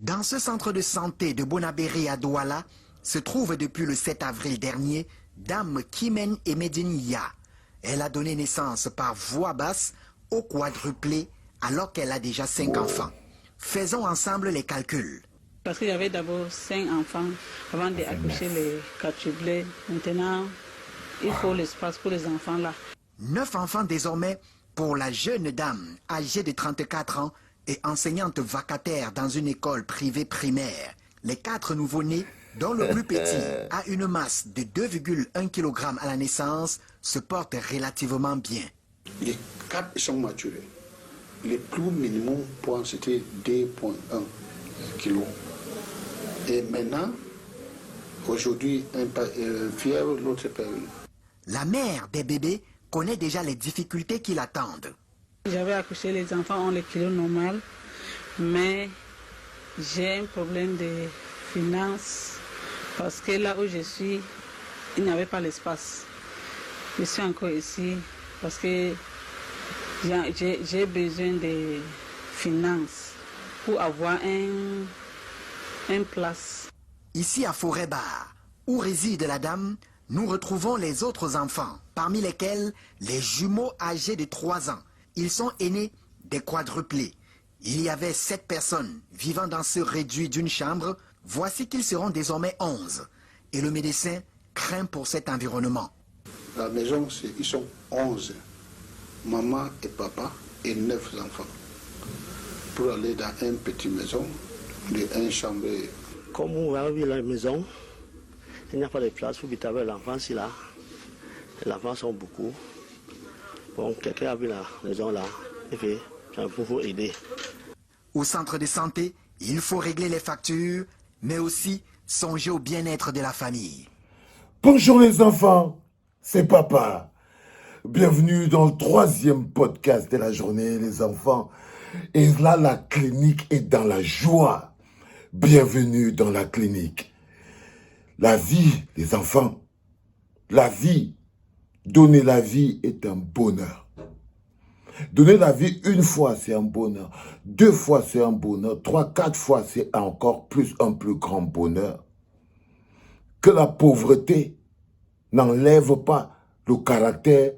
Dans ce centre de santé de Bonabéry à Douala se trouve depuis le 7 avril dernier Dame Kimen Emediniya. Elle a donné naissance par voie basse au quadruplé alors qu'elle a déjà 5 enfants. Faisons ensemble les calculs. Parce qu'il y avait d'abord 5 enfants avant d'accoucher les quadruplés. Maintenant, il faut l'espace pour les enfants là. 9 enfants désormais pour la jeune dame âgée de 34 ans et enseignante vacataire dans une école privée primaire. Les 4 nouveau-nés, dont le plus petit a une masse de 2,1 kg à la naissance, se portent relativement bien. Les 4 sont maturés. Le plus minimum point c'était 2,1 kg. Et maintenant, aujourd'hui, un fièvre, l'autre période. La mère des bébés connaît déjà les difficultés qui l'attendent. J'avais accouché, les enfants ont le kilo normal, mais j'ai un problème de finances parce que là où je suis, il n'y avait pas l'espace. Je suis encore ici parce que j'ai besoin de finances pour avoir un place. Ici à Forêt-Bar, où réside la dame, nous retrouvons les autres enfants, parmi lesquels les jumeaux âgés de 3 ans. Ils sont aînés des quadruplés. Il y avait 7 personnes vivant dans ce réduit d'une chambre. Voici qu'ils seront désormais 11. Et le médecin craint pour cet environnement. La maison, ils sont 11. Maman et papa et 9 enfants. Pour aller dans une petite maison, de 1 chambre. Comme on va vivre la maison, il n'y a pas de place pour habiter avec l'enfant si là. Les enfants sont beaucoup. Bon, quelqu'un a vu la maison là, et puis pour aider. Au centre de santé, il faut régler les factures, mais aussi songer au bien-être de la famille. Bonjour les enfants, c'est papa. Bienvenue dans le 3e podcast de la journée, les enfants. Et là, la clinique est dans la joie. Bienvenue dans la clinique. La vie, les enfants, la vie, donner la vie est un bonheur. Donner la vie une fois, c'est un bonheur. 2 fois, c'est un bonheur. 3, 4 fois, c'est encore plus un plus grand bonheur. Que la pauvreté n'enlève pas le caractère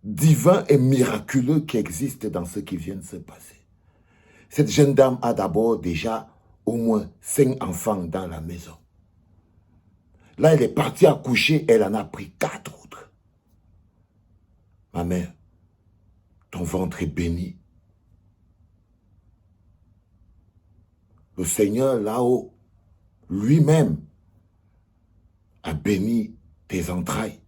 divin et miraculeux qui existe dans ce qui vient de se passer. Cette jeune dame a d'abord déjà au moins 5 enfants dans la maison. Là, elle est partie accoucher, elle en a pris 4 autres. Ma mère, ton ventre est béni. Le Seigneur, là-haut, lui-même, a béni tes entrailles.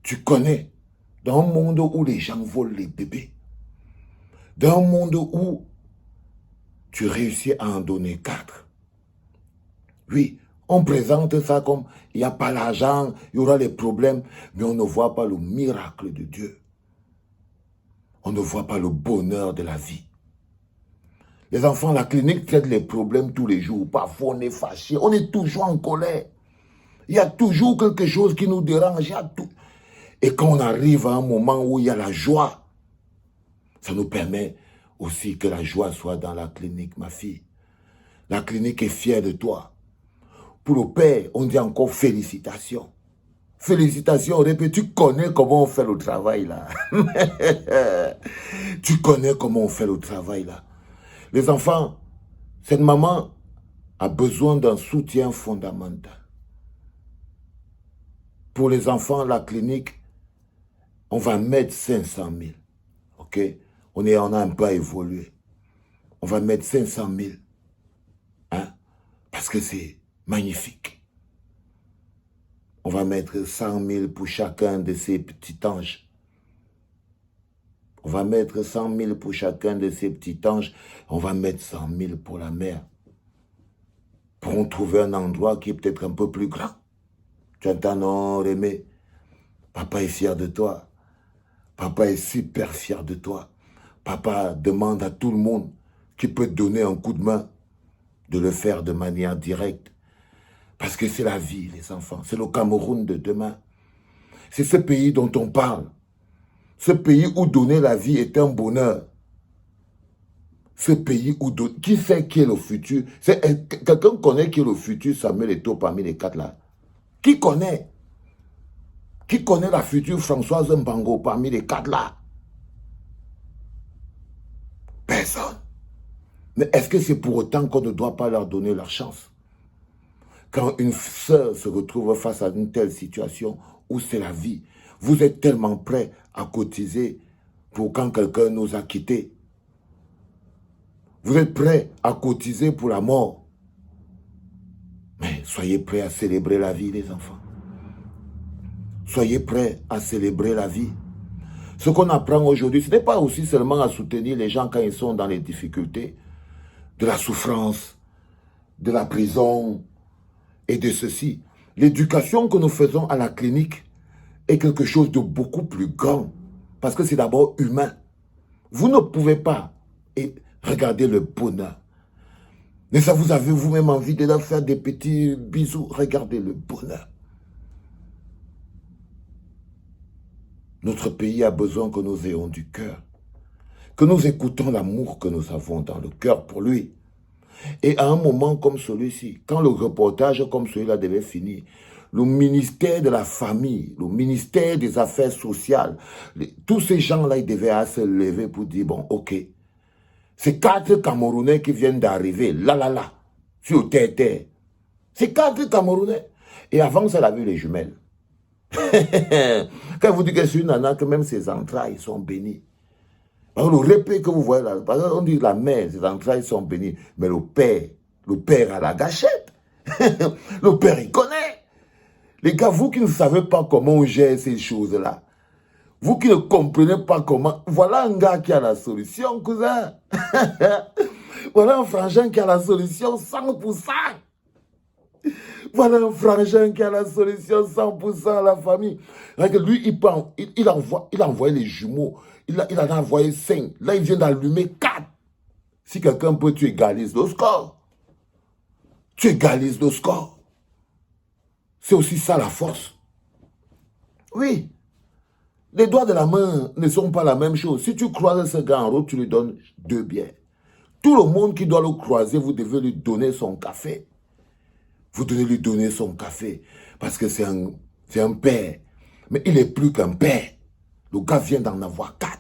Tu connais, dans un monde où les gens volent les bébés, dans un monde où tu réussis à en donner 4. Oui, on présente ça comme il n'y a pas l'argent, il y aura les problèmes, mais on ne voit pas le miracle de Dieu. On ne voit pas le bonheur de la vie. Les enfants, la clinique traite les problèmes tous les jours. Parfois, on est fâché, on est toujours en colère. Il y a toujours quelque chose qui nous dérange. Il y a tout. Et quand on arrive à un moment où il y a la joie, ça nous permet aussi que la joie soit dans la clinique, ma fille. La clinique est fière de toi. Pour le père, on dit encore félicitations. Félicitations, répète, tu connais comment on fait le travail là. Tu connais comment on fait le travail là. Les enfants, cette maman a besoin d'un soutien fondamental. Pour les enfants, la clinique, on va mettre 500 000. Ok? On a un peu évolué. On va mettre 500 000. Hein? Parce que c'est magnifique. On va mettre 100 000 pour chacun de ces petits anges. On va mettre 100 000 pour chacun de ces petits anges. On va mettre 100 000 pour la mère. Pour trouver un endroit qui est peut-être un peu plus grand. Tu entends, non, Rémé? Papa est fier de toi. Papa est super fier de toi. Papa demande à tout le monde qui peut te donner un coup de main de le faire de manière directe. Parce que c'est la vie, les enfants. C'est le Cameroun de demain. C'est ce pays dont on parle. Ce pays où donner la vie est un bonheur. ce pays où qui sait qui est le futur? Quelqu'un connaît qui est le futur Samuel Eto'o parmi les 4 là? Qui connaît? Qui connaît la future Françoise Mbango parmi les 4 là? Personne. Mais est-ce que c'est pour autant qu'on ne doit pas leur donner leur chance? Quand une sœur se retrouve face à une telle situation où c'est la vie, vous êtes tellement prêts à cotiser pour quand quelqu'un nous a quittés. Vous êtes prêts à cotiser pour la mort. Mais soyez prêts à célébrer la vie, les enfants. Soyez prêts à célébrer la vie. Ce qu'on apprend aujourd'hui, ce n'est pas aussi seulement à soutenir les gens quand ils sont dans les difficultés, de la souffrance, de la prison et de ceci. L'éducation que nous faisons à la clinique est quelque chose de beaucoup plus grand parce que c'est d'abord humain. Vous ne pouvez pas regarder le bonheur. Mais ça vous avez vous-même envie de leur faire des petits bisous. Regardez le bonheur. Notre pays a besoin que nous ayons du cœur, que nous écoutons l'amour que nous avons dans le cœur pour lui. Et à un moment comme celui-ci, quand le reportage comme celui-là devait finir, le ministère de la famille, le ministère des affaires sociales, tous ces gens-là, ils devaient se lever pour dire, bon, ok, ces 4 Camerounais qui viennent d'arriver, là, sur terre. Ces 4 Camerounais. Et avant, ça, elle a vu les jumelles. Quand vous dites que c'est une nana, que même ses entrailles sont bénies. Alors, le répé que vous voyez là, par exemple, on dit la mère, ses entrailles sont bénies. Mais le père a la gâchette. Le père, il connaît. Les gars, vous qui ne savez pas comment on gère ces choses-là, vous qui ne comprenez pas comment, voilà un gars qui a la solution, cousin. Voilà un frangin qui a la solution 100%. Voilà un frangin qui a la solution 100% à la famille. Lui, il a envoyé les jumeaux. Il en a envoyé 5. Là, il vient d'allumer 4. Si quelqu'un peut, tu égalises le score. Tu égalises le score. C'est aussi ça la force. Oui. Les doigts de la main ne sont pas la même chose. Si tu croises ce gars en route, tu lui donnes 2 bières. Tout le monde qui doit le croiser, vous devez lui donner son café. Vous devez lui donner son café. Parce que c'est un père. Mais il n'est plus qu'un père. Le gars vient d'en avoir 4.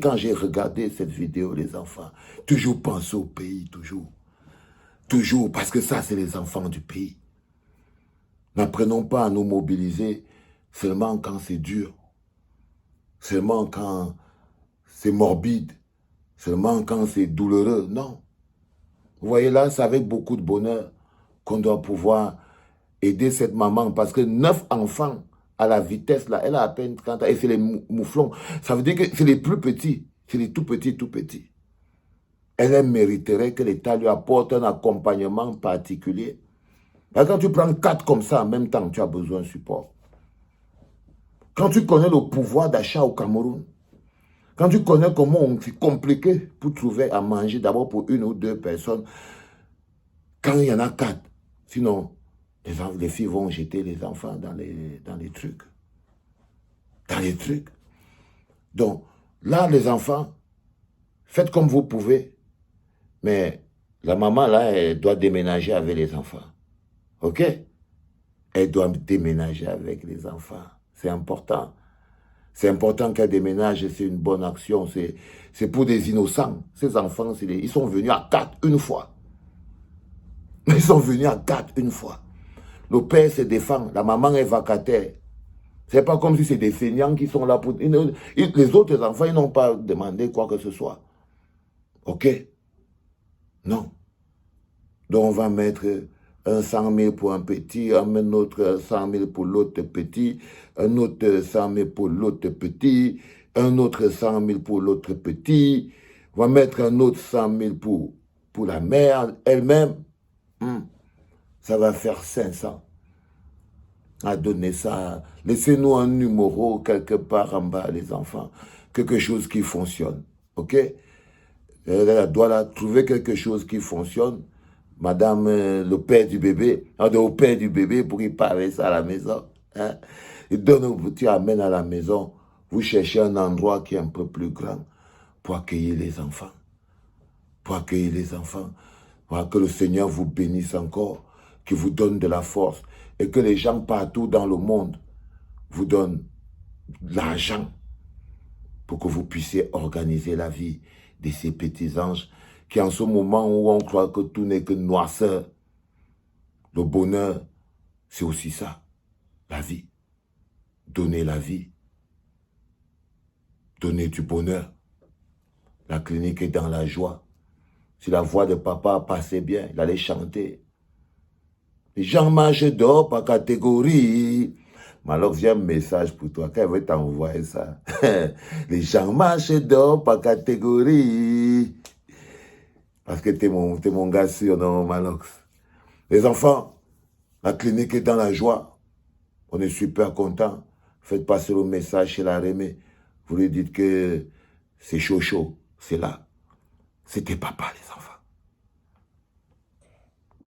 Quand j'ai regardé cette vidéo, les enfants, toujours penser au pays, toujours. Toujours, parce que ça, c'est les enfants du pays. N'apprenons pas à nous mobiliser seulement quand c'est dur. Seulement quand c'est morbide. Seulement quand c'est douloureux. Non. Vous voyez là, c'est avec beaucoup de bonheur qu'on doit pouvoir aider cette maman. Parce que 9 enfants à la vitesse, là, elle a à peine 30 ans. Et c'est les mouflons. Ça veut dire que c'est les plus petits. C'est les tout petits, tout petits. Elle mériterait que l'État lui apporte un accompagnement particulier. Parce que quand tu prends 4 comme ça en même temps, tu as besoin de support. Quand tu connais le pouvoir d'achat au Cameroun, quand tu connais comment c'est compliqué pour trouver à manger d'abord pour 1 ou 2 personnes, quand il y en a 4, sinon les filles vont jeter les enfants dans les trucs. Dans les trucs. Donc, là, les enfants, faites comme vous pouvez, mais la maman, là, elle doit déménager avec les enfants. OK? Elle doit déménager avec les enfants. C'est important. C'est important qu'elle déménage, c'est une bonne action. C'est pour des innocents. Ces enfants, ils sont venus à 4 une fois. Ils sont venus à 4 une fois. Le père se défend, la maman est vacataire. C'est pas comme si c'est des feignants qui sont là pour... Les autres enfants, ils n'ont pas demandé quoi que ce soit. OK? Non. Donc on va mettre un 100 000 pour un petit, un autre 100 000 pour l'autre petit, un autre 100 000 pour l'autre petit, un autre 100 000 pour l'autre petit. On va mettre un autre 100 000 pour la mère elle-même. Ça va faire 500. À donner ça. Laissez-nous un numéro quelque part en bas, les enfants. Quelque chose qui fonctionne. OK? Elle doit trouver quelque chose qui fonctionne. Madame, le père du bébé, au père du bébé pour qu'il parle ça à la maison. Hein? Il donne, tu amènes à la maison. Vous cherchez un endroit qui est un peu plus grand pour accueillir les enfants. pour accueillir les enfants. Voilà, que le Seigneur vous bénisse encore, qu'il vous donne de la force et que les gens partout dans le monde vous donnent de l'argent pour que vous puissiez organiser la vie de ces petits anges qui en ce moment où on croit que tout n'est que noirceur, le bonheur, c'est aussi ça, la vie. Donner la vie, donner du bonheur. La clinique est dans la joie. Si la voix de papa passait bien, il allait chanter. Les gens mangent d'or par catégorie. Mais alors, j'ai un message pour toi. Quand elle veut t'envoyer ça. Les gens marchent d'or par catégorie. Parce que t'es mon gars sûr, non, Malox. Les enfants, la clinique est dans la joie. On est super contents. Faites passer le message chez la Rémé. Vous lui dites que c'est chaud, c'est là. C'était papa, les enfants.